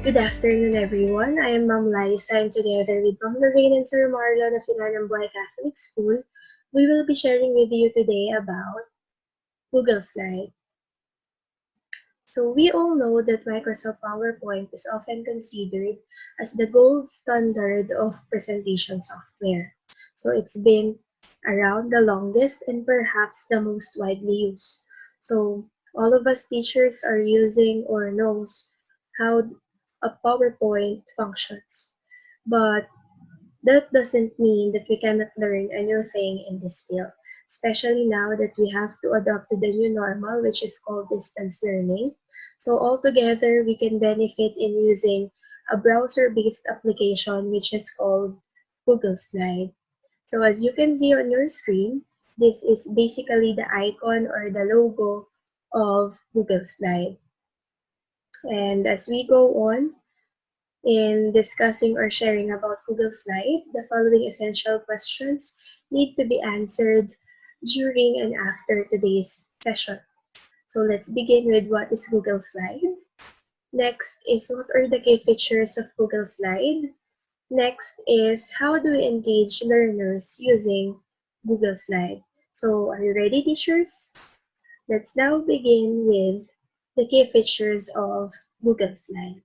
Good afternoon, everyone. I am Ma'am Liza, and together with Ma'am Lorraine and Sir Marlon of 𝘭𝙗𝙏 Catholic School, we will be sharing with you today about Google Slide. So we all know that Microsoft PowerPoint is often considered as the gold standard of presentation software. So it's been around the longest and perhaps the most widely used. So all of us teachers are using or knows how a PowerPoint functions. But that doesn't mean that we cannot learn a new thing in this field, especially now that we have to adapt to the new normal, which is called distance learning. So altogether, we can benefit in using a browser-based application, which is called Google Slide. So as you can see on your screen, this is basically the icon or the logo of Google Slide. And as we go on, in discussing or sharing about Google Slide, the following essential questions need to be answered during and after today's session. So let's begin with what is Google Slide. Next is what are the key features of Google Slide. Next is how do we engage learners using Google Slide. So are you ready, teachers? Let's now begin with the key features of Google Slide.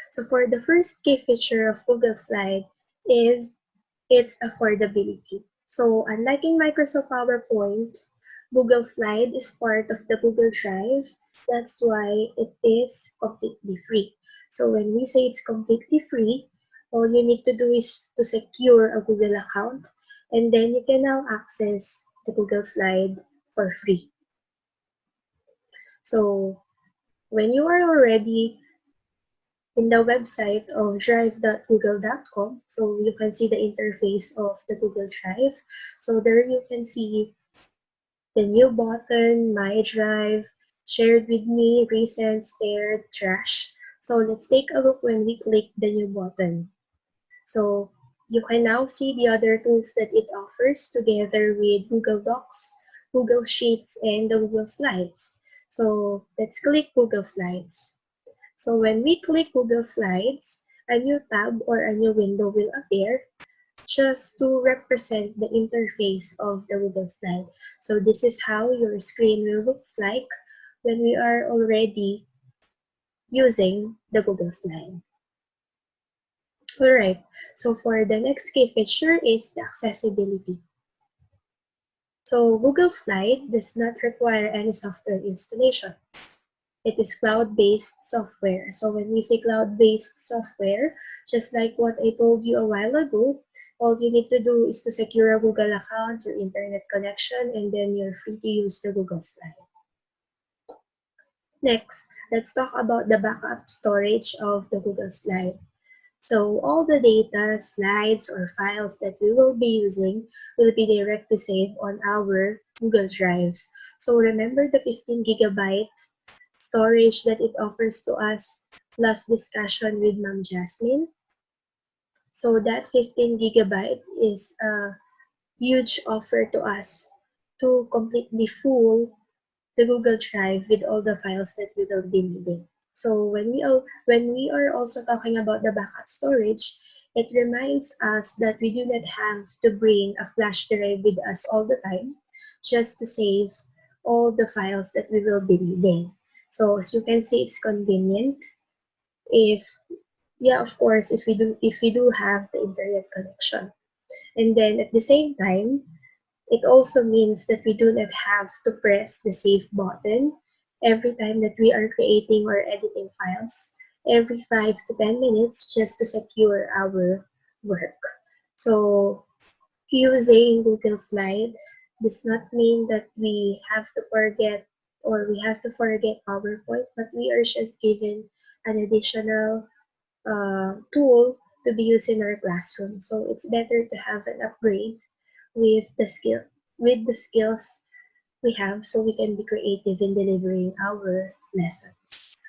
So for the first key feature of Google Slide is its affordability. So unlike in Microsoft PowerPoint, Google Slide is part of the Google Drive. That's why it is completely free. So when we say it's completely free, all you need to do is to secure a Google account, and then you can now access the Google Slide for free. So when you are already in the website of drive.google.com, so you can see the interface of the Google Drive. So there you can see the new button, My Drive, Shared with Me, Recent, Spared, Trash. So let's take a look when we click the new button. So you can now see the other tools that it offers together with Google Docs, Google Sheets, and the Google Slides. So let's click Google Slides. So when we click Google Slides, a new tab or a new window will appear just to represent the interface of the Google Slide. So this is how your screen will look like when we are already using the Google Slide. Alright, so for the next key feature is the accessibility. So Google Slide does not require any software installation. It is cloud-based software. So when we say cloud-based software, just like what I told you a while ago, all you need to do is to secure a Google account, your internet connection, and then you're free to use the Google Slide. Next, let's talk about the backup storage of the Google Slide. So all the data, slides, or files that we will be using will be directly saved on our Google Drive. So remember the 15GB storage that it offers to us plus discussion with Ma'am Jasmine. So that 15GB is a huge offer to us to completely full the Google Drive with all the files that we will be needing. So when we are also talking about the backup storage, it reminds us that we do not have to bring a flash drive with us all the time just to save all the files that we will be needing. So as you can see, it's convenient of course, if we do have the internet connection. And then at the same time, it also means that we do not have to press the save button every time that we are creating or editing files every 5 to 10 minutes just to secure our work. So using Google Slide does not mean that we have to forget PowerPoint, but we are just given an additional tool to be used in our classroom. So it's better to have an upgrade with the skills we have so we can be creative in delivering our lessons.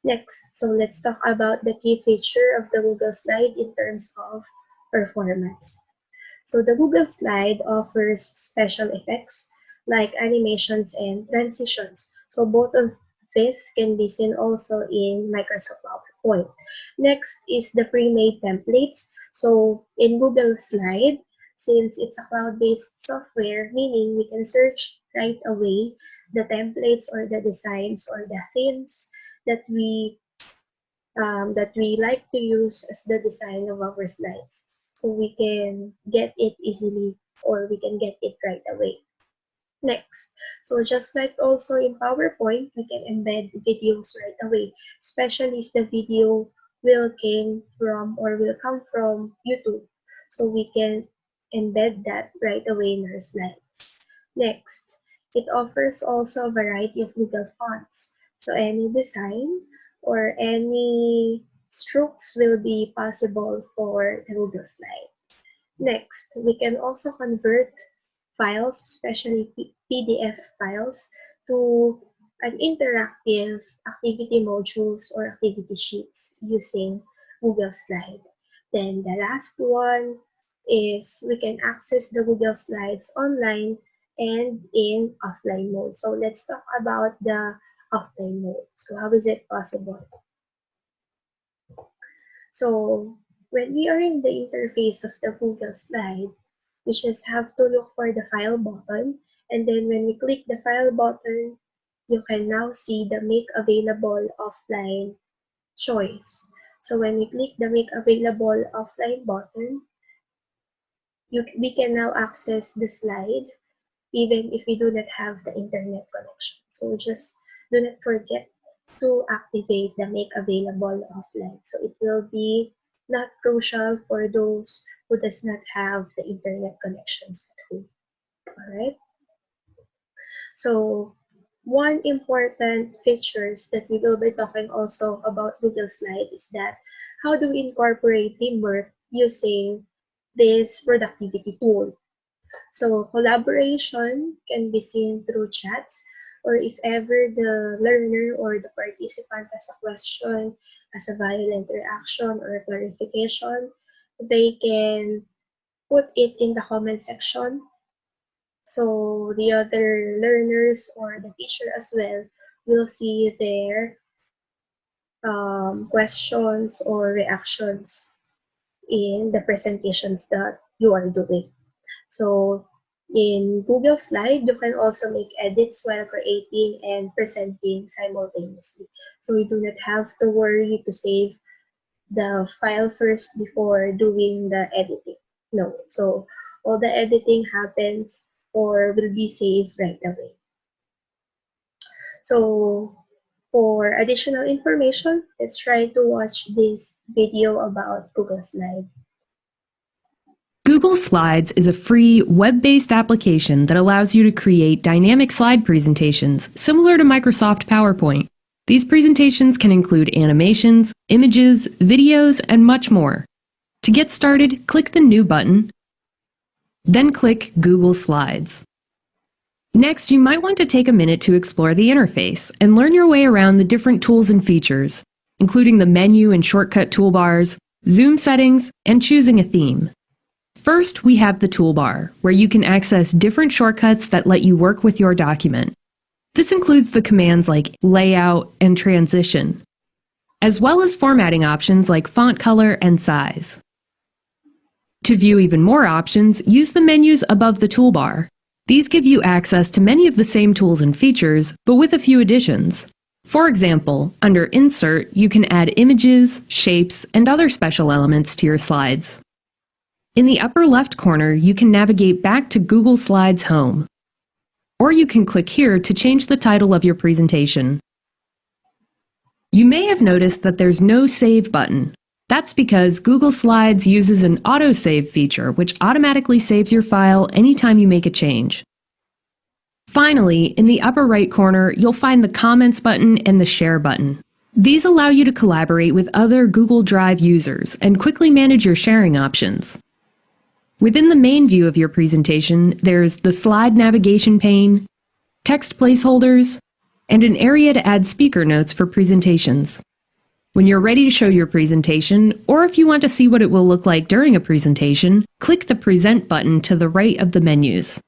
Next, so let's talk about the key feature of the Google Slide in terms of performance. So the Google Slide offers special effects like animations and transitions. So both of this can be seen also in Microsoft PowerPoint. point. Next is the pre-made templates. So in Google Slide, since it's a cloud-based software, meaning we can search right away the templates or the designs or the themes that we like to use as the design of our slides. So we can get it easily or we can get it right away. Next, so just like also in PowerPoint, we can embed videos right away, especially if the video will come from YouTube. So we can embed that right away in our slides. Next, it offers also a variety of Google fonts. So any design or any strokes will be possible for the Google slide. Next, we can also convert files, especially PDF files, to an interactive activity modules or activity sheets using Google Slide. Then the last one is we can access the Google Slides online and in offline mode. So let's talk about the offline mode. So how is it possible? So when we are in the interface of the Google Slide, we just have to look for the file button, and then when we click the file button, you can now see the make available offline choice. So when we click the make available offline button, we can now access the slide even if we do not have the internet connection. So just do not forget to activate the make available offline. So it will be not crucial for those who does not have the internet connections at home. Alright? So one important features that we will be talking also about Google Slide is that how do we incorporate teamwork using this productivity tool? So collaboration can be seen through chats, or if ever the learner or the participant has a question, has a violent reaction or a clarification, they can put it in the comment section. So the other learners or the teacher as well will see their questions or reactions in the presentations that you are doing. So in Google Slide, you can also make edits while creating and presenting simultaneously. So you do not have to worry to save the file first before doing the editing. No, so all the editing happens or will be saved right away. So for additional information, let's try to watch this video about Google Slide. Google Slides is a free, web-based application that allows you to create dynamic slide presentations similar to Microsoft PowerPoint. These presentations can include animations, images, videos, and much more. To get started, click the New button, then click Google Slides. Next, you might want to take a minute to explore the interface and learn your way around the different tools and features, including the menu and shortcut toolbars, zoom settings, and choosing a theme. First, we have the toolbar, where you can access different shortcuts that let you work with your document. This includes the commands like layout and transition, as well as formatting options like font color and size. To view even more options, use the menus above the toolbar. These give you access to many of the same tools and features, but with a few additions. For example, under Insert, you can add images, shapes, and other special elements to your slides. In the upper left corner, you can navigate back to Google Slides Home. Or you can click here to change the title of your presentation. You may have noticed that there's no Save button. That's because Google Slides uses an autosave feature, which automatically saves your file anytime you make a change. Finally, in the upper right corner, you'll find the Comments button and the Share button. These allow you to collaborate with other Google Drive users and quickly manage your sharing options. Within the main view of your presentation, there's the slide navigation pane, text placeholders, and an area to add speaker notes for presentations. When you're ready to show your presentation, or if you want to see what it will look like during a presentation, click the Present button to the right of the menus.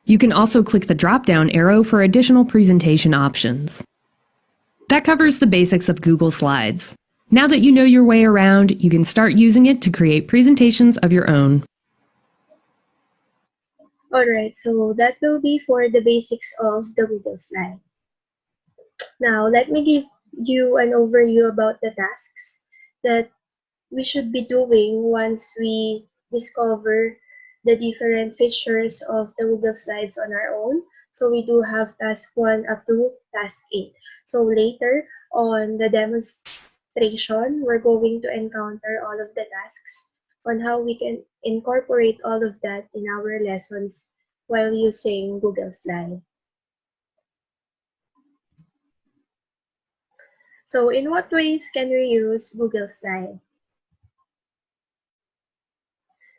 You can also click the drop-down arrow for additional presentation options. That covers the basics of Google Slides. Now that you know your way around, you can start using it to create presentations of your own. Alright, so that will be for the basics of the Google slide. Now, let me give you an overview about the tasks that we should be doing once we discover the different features of the Google Slides on our own. So we do have task 1 up to task 8. So later on the demonstration, we're going to encounter all of the tasks on how we can incorporate all of that in our lessons while using Google Slide. So in what ways can we use Google Slide?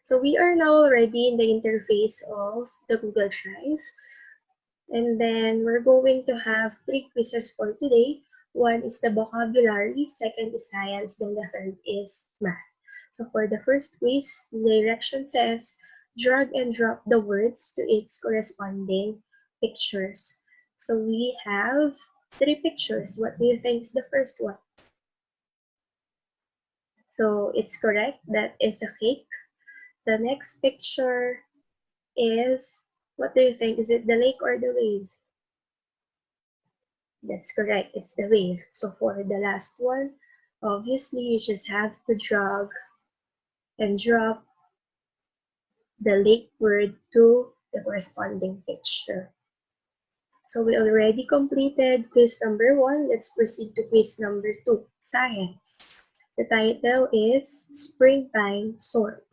So we are now already in the interface of the Google Drive. And then we're going to have 3 quizzes for today. One is the vocabulary, second is science, then the third is math. So for the first quiz, the direction says, drag and drop the words to its corresponding pictures. So we have 3 pictures. What do you think is the first one? So it's correct, that is a cake. The next picture is, what do you think? Is it the lake or the wave? That's correct, it's the wave. So for the last one, obviously you just have to drag and drop the lake word to the corresponding picture. So we already completed quiz number 1. Let's proceed to quiz number 2, science. The title is Springtime Sort.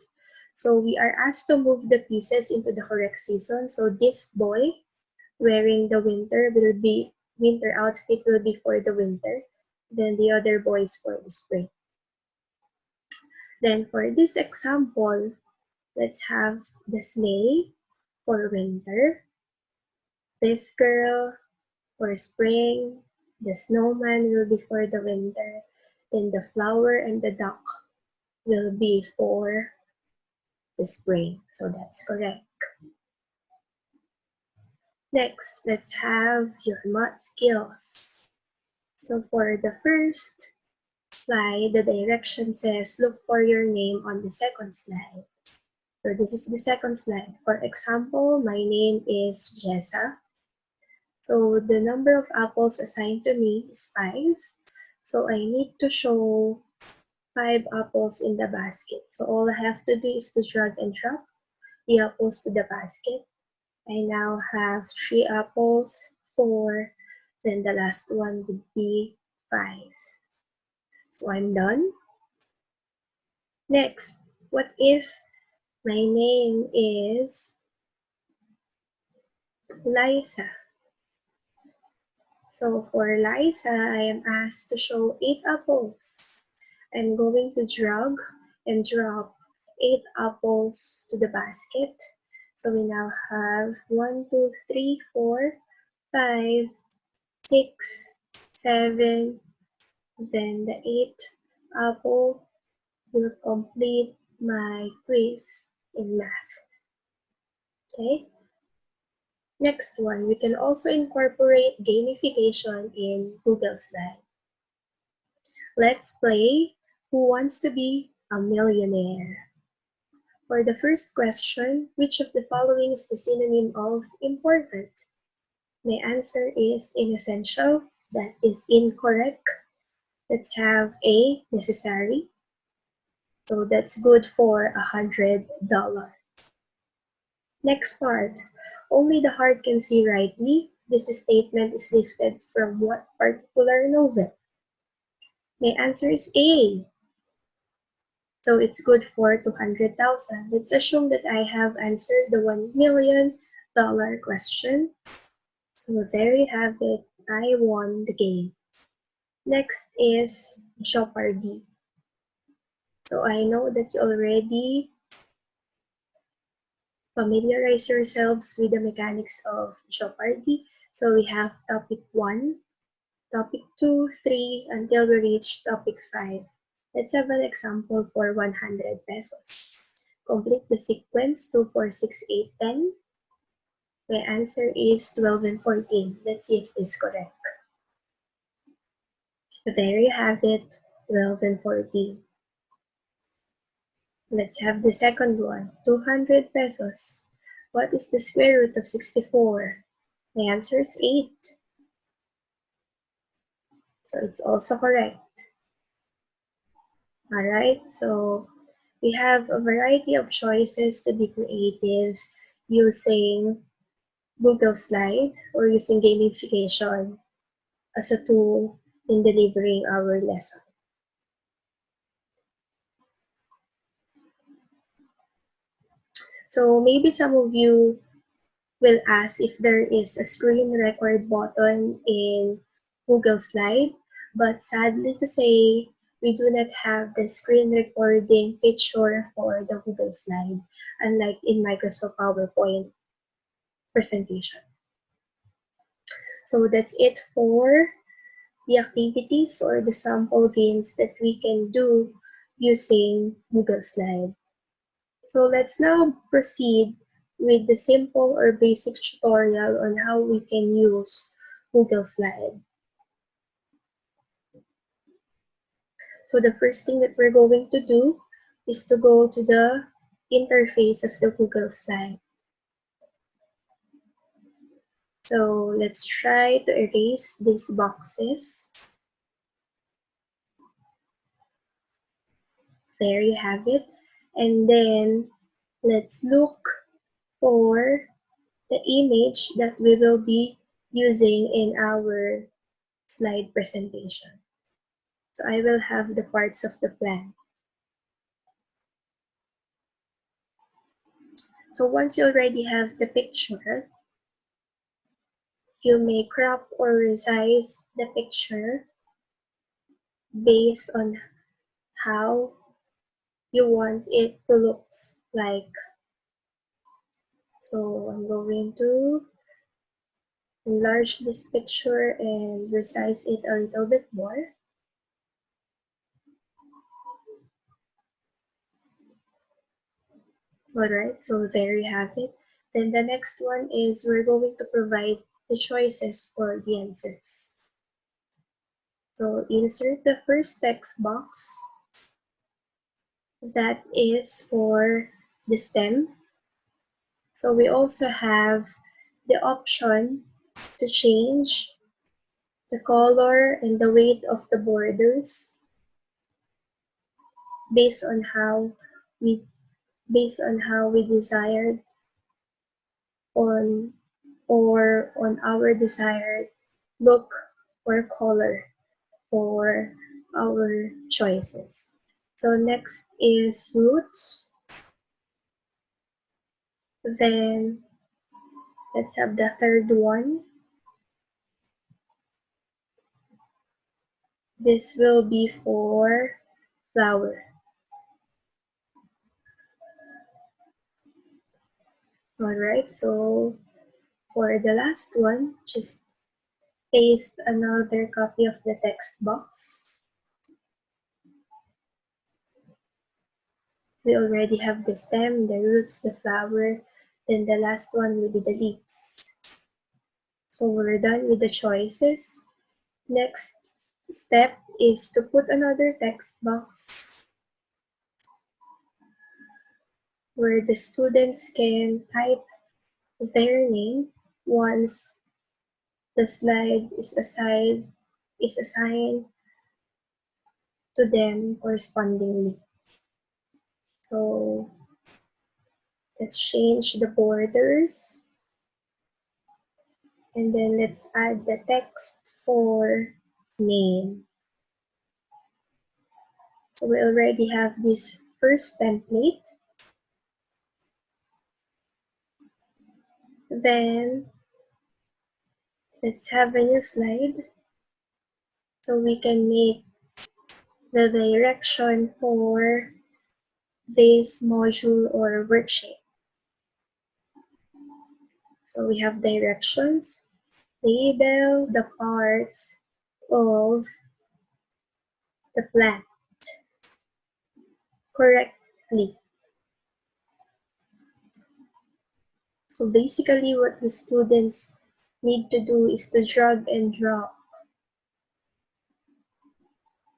So we are asked to move the pieces into the correct season. So this boy wearing the winter outfit will be for the winter. Then the other boy is for the spring. Then for this example, let's have the sleigh for winter, this girl for spring, the snowman will be for the winter, then the flower and the duck will be for the spring. So that's correct. Next, let's have your math skills. So for the first slide, the direction says look for your name on the second slide. So this is the second slide. For example, my name is Jessa. So the number of apples assigned to me is 5. So I need to show 5 apples in the basket. So all I have to do is to drag and drop the apples to the basket. I now have 3 apples, 4, then the last one would be 5. So I'm done. Next, what if my name is Liza? So for Liza, I am asked to show 8 apples. I'm going to drag and drop 8 apples to the basket. So we now have 1, 2, 3, 4, 5, 6, 7, then the 8th apple will complete my quiz in math. Okay? Next one, we can also incorporate gamification in Google Slide. Let's play Who Wants to Be a Millionaire? For the first question, which of the following is the synonym of important? My answer is inessential. That is incorrect. Let's have A, necessary. So that's good for $100. Next part, only the heart can see rightly. This statement is lifted from what particular novel? My answer is A. So it's good for 200,000. Let's assume that I have answered the $1 million question. So there you have it. I won the game. Next is Jeopardy. So I know that you already familiarize yourselves with the mechanics of Jeopardy. So we have topic 1, topic 2, 3, until we reach topic 5. Let's have an example for 100 pesos. Complete the sequence 2, 4, 6, 8, 10. My answer is 12 and 14. Let's see if this is correct. There you have it. 12 and 14. Let's have the second one, 200 pesos. What is the square root of 64? The answer is 8. So it's also correct. Alright, so we have a variety of choices to be creative using Google Slide or using gamification as a tool in delivering our lesson. So maybe some of you will ask if there is a screen record button in Google Slide, but sadly to say, we do not have the screen recording feature for the Google Slide, unlike in Microsoft PowerPoint presentation. So that's it for the activities or the sample games that we can do using Google Slide. So let's now proceed with the simple or basic tutorial on how we can use Google Slide. So the first thing that we're going to do is to go to the interface of the Google Slide. So let's try to erase these boxes. There you have it. And then let's look for the image that we will be using in our slide presentation. So I will have the parts of the plan. So once you already have the picture, you may crop or resize the picture based on how you want it to look like. So I'm going to enlarge this picture and resize it a little bit more. Alright, so there you have it. Then the next one is we're going to provide the choices for the answers. So insert the first text box. That is for the stem. So we also have the option to change the color and the weight of the borders based on how we desired on our desired look or color for our choices. So next is roots. Then let's have the third one. This will be for flower. Alright, so for the last one, just paste another copy of the text box. We already have the stem, the roots, the flower, then the last one will be the leaves. So we're done with the choices. Next step is to put another text box where the students can type their name once the slide is assigned to them correspondingly. So let's change the borders and then let's add the text for name. So we already have this first template. Then let's have a new slide so we can make the direction for this module or worksheet. So we have directions, label the parts of the plant correctly. So basically what the students need to do is to drag and drop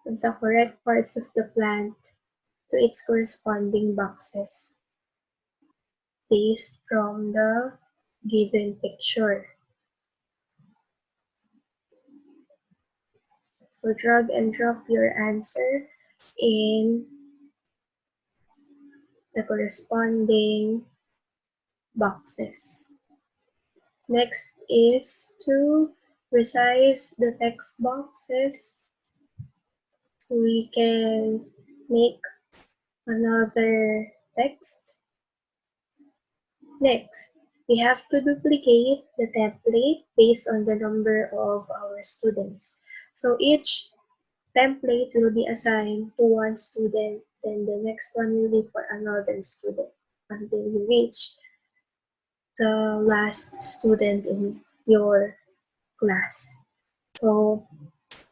the correct parts of the plant to its corresponding boxes based from the given picture. So drag and drop your answer in the corresponding boxes. Next is to resize the text boxes so we can make another text. Next, we have to duplicate the template based on the number of our students. So each template will be assigned to one student, then the next one will be for another student until you reach the last student in your class. So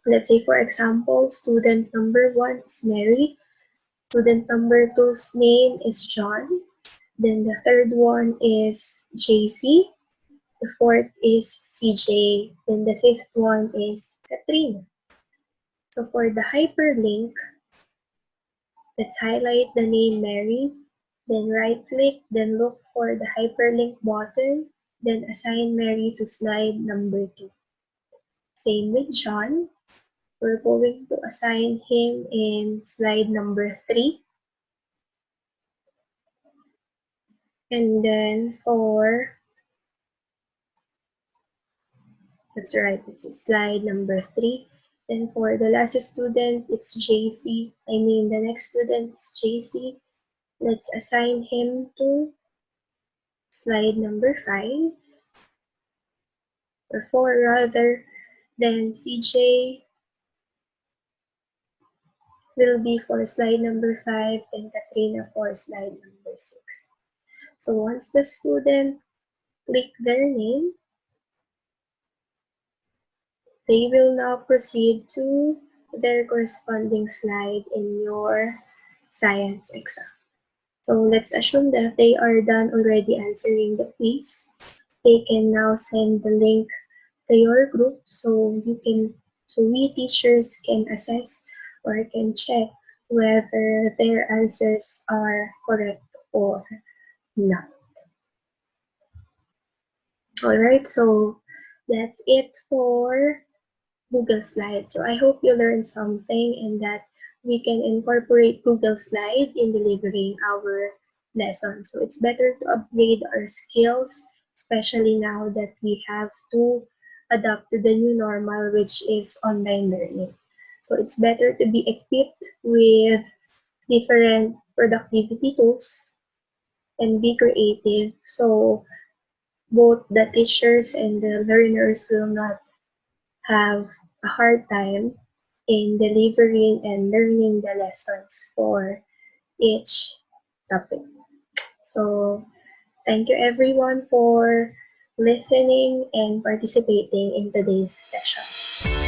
let's say, for example, student number 1 is Mary, student number 2's name is John, then the third one is JC, the fourth is CJ, then the fifth one is Katrina. So for the hyperlink, let's highlight the name Mary, then right-click, then look for the hyperlink button, then assign Mary to slide number 2. Same with John. We're going to assign him in slide number 3. And then that's right, it's slide number 3. Then for the last student, it's JC. The next student is JC. Let's assign him to slide number 5. Or 4 rather. Then CJ will be for slide number 5 and Katrina for slide number 6. So once the student click their name, they will now proceed to their corresponding slide in your science exam. So let's assume that they are done already answering the quiz. They can now send the link to your group so we teachers can assess or can check whether their answers are correct or not. Alright, so that's it for Google Slides. So I hope you learned something and that we can incorporate Google Slide in delivering our lessons. So it's better to upgrade our skills, especially now that we have to adapt to the new normal, which is online learning. So it's better to be equipped with different productivity tools and be creative so both the teachers and the learners will not have a hard time in delivering and learning the lessons for each topic. So thank you everyone for listening and participating in today's session.